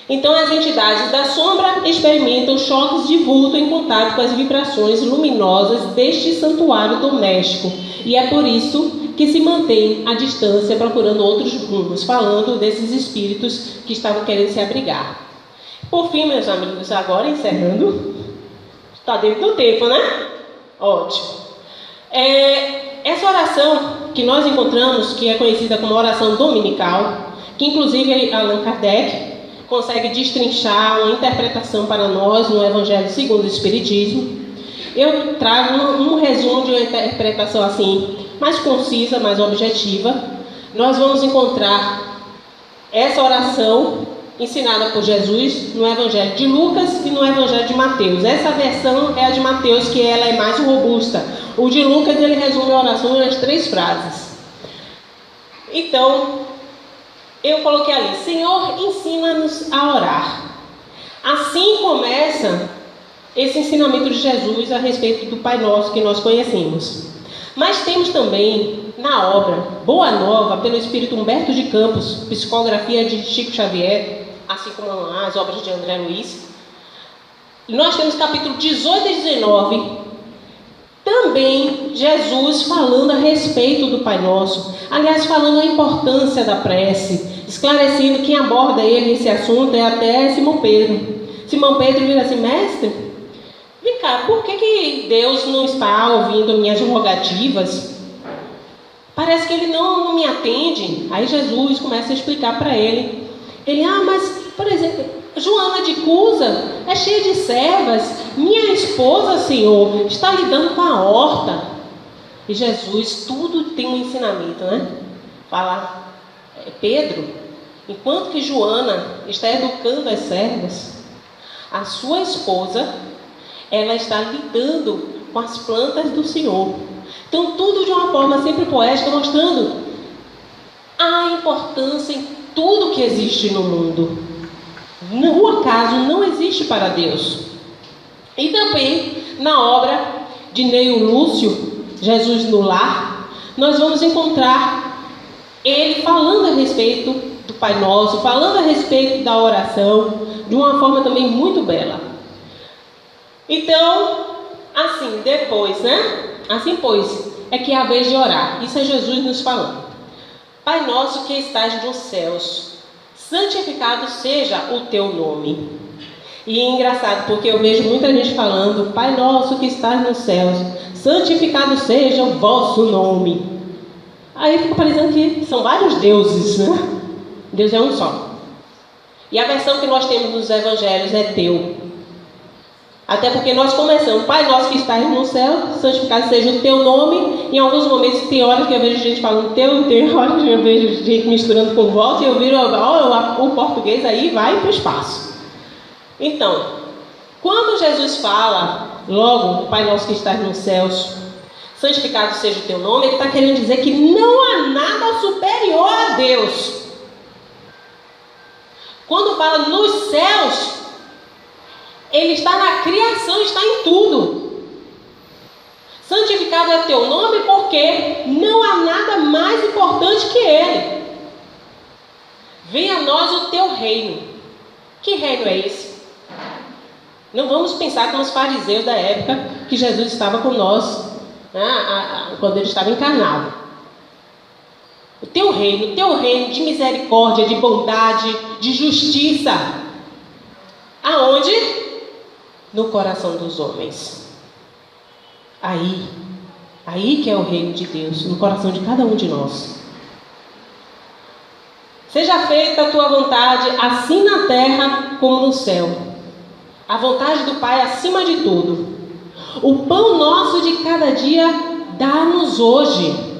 Então as entidades da sombra experimentam choques de vulto em contato com as vibrações luminosas deste santuário doméstico. E é por isso que se mantém à distância, procurando outros rumos, falando desses espíritos que estavam querendo se abrigar. Por fim, meus amigos, agora encerrando, está dentro do tempo, né? Ótimo. Essa oração que nós encontramos, que é conhecida como oração dominical, que inclusive Allan Kardec consegue destrinchar uma interpretação para nós no Evangelho segundo o Espiritismo. Eu trago um resumo de uma interpretação assim, mais concisa, mais objetiva. Nós vamos encontrar essa oração ensinada por Jesus no Evangelho de Lucas e no Evangelho de Mateus. Essa versão é a de Mateus, que ela é mais robusta. O de Lucas, ele resume a oração em 3 frases. Então, eu coloquei ali: Senhor, ensina-nos a orar. Assim começa esse ensinamento de Jesus a respeito do Pai Nosso que nós conhecemos. Mas temos também na obra Boa Nova, pelo Espírito Humberto de Campos, psicografia de Chico Xavier, assim como as obras de André Luiz, nós temos capítulo 18 e 19, também Jesus falando a respeito do Pai Nosso, aliás, falando a importância da prece, esclarecendo quem aborda ele esse assunto é até Simão Pedro. Simão Pedro vira assim: mestre, vem cá, por que Deus não está ouvindo minhas rogativas? Parece que ele não me atende. Aí Jesus começa a explicar para ele. Ele, mas, por exemplo, Joana de Cusa é cheia de servas. Minha esposa, Senhor, está lidando com a horta. E Jesus, tudo tem um ensinamento, né? Fala, Pedro, enquanto que Joana está educando as servas, a sua esposa, ela está lidando com as plantas do Senhor. Então, tudo de uma forma sempre poética, mostrando a importância em tudo que existe no mundo. O acaso não existe para Deus. E também, na obra de Neio Lúcio, Jesus no Lar, nós vamos encontrar ele falando a respeito do Pai Nosso, falando a respeito da oração, de uma forma também muito bela. Então, assim, depois, né? Assim, pois, é que é a vez de orar. Isso é Jesus nos falando. Pai nosso que estás nos céus, santificado seja o teu nome. E é engraçado, porque eu vejo muita gente falando: Pai nosso que estás nos céus, santificado seja o vosso nome. Aí fica parecendo que são vários deuses, né? Deus é um só. E a versão que nós temos nos evangelhos é teu. Até porque nós começamos, Pai nosso que estás no céu, santificado seja o teu nome. Em alguns momentos tem hora que eu vejo gente falando teu, tem hora que eu vejo gente misturando com voto, e eu viro, o português aí vai para o espaço. Então, quando Jesus fala, logo, Pai nosso que estás nos céus, santificado seja o teu nome, ele está querendo dizer que não há nada superior a Deus. Quando fala nos céus, ele está na criação, está em tudo. Santificado é o teu nome porque não há nada mais importante que ele. Venha a nós o teu reino. Que reino é esse? Não vamos pensar como os fariseus da época que Jesus estava com nós, quando ele estava encarnado. O teu reino de misericórdia, de bondade, de justiça. Aonde? No coração dos homens. Aí que é o reino de Deus, no coração de cada um de nós. Seja feita a tua vontade, assim na terra como no céu. A vontade do Pai acima de tudo. O pão nosso de cada dia dá-nos hoje.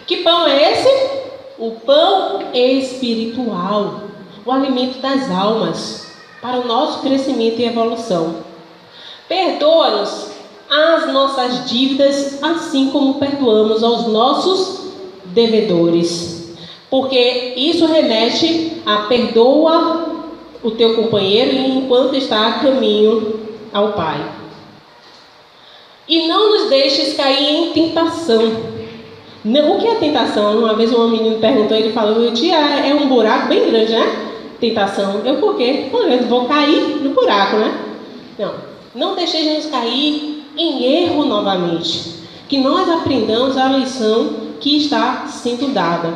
Que pão é esse? O pão espiritual, o alimento das almas, para o nosso crescimento e evolução. Perdoa-nos as nossas dívidas, assim como perdoamos aos nossos devedores. Porque isso remete a perdoa o teu companheiro enquanto está a caminho ao Pai. E não nos deixes cair em tentação. Não, o que é tentação? Uma vez um menino perguntou, ele falou, tia, é um buraco bem grande, né? Tentação. Eu, por quê? Eu vou cair no buraco, né? Não deixemos cair em erro novamente. Que nós aprendamos a lição que está sendo dada.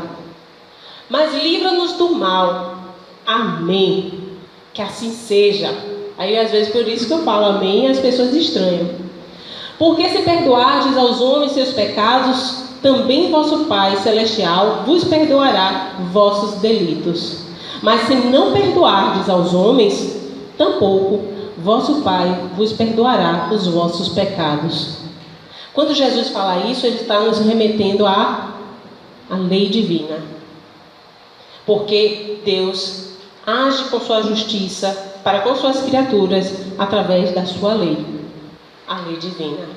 Mas livra-nos do mal. Amém. Que assim seja. Aí às vezes por isso que eu falo amém e as pessoas estranham. Porque se perdoardes aos homens seus pecados, também vosso Pai Celestial vos perdoará vossos delitos. Mas se não perdoardes aos homens, tampouco vosso Pai vos perdoará os vossos pecados. Quando Jesus fala isso, ele está nos remetendo à lei divina. Porque Deus age com sua justiça para com suas criaturas através da sua lei, a lei divina.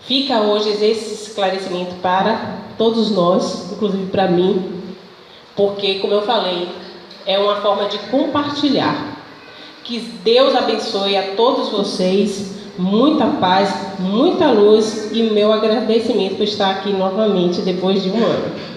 Fica hoje esse esclarecimento para todos nós, inclusive para mim, porque, como eu falei, é uma forma de compartilhar. Que Deus abençoe a todos vocês, muita paz, muita luz e o meu agradecimento por estar aqui novamente depois de um ano.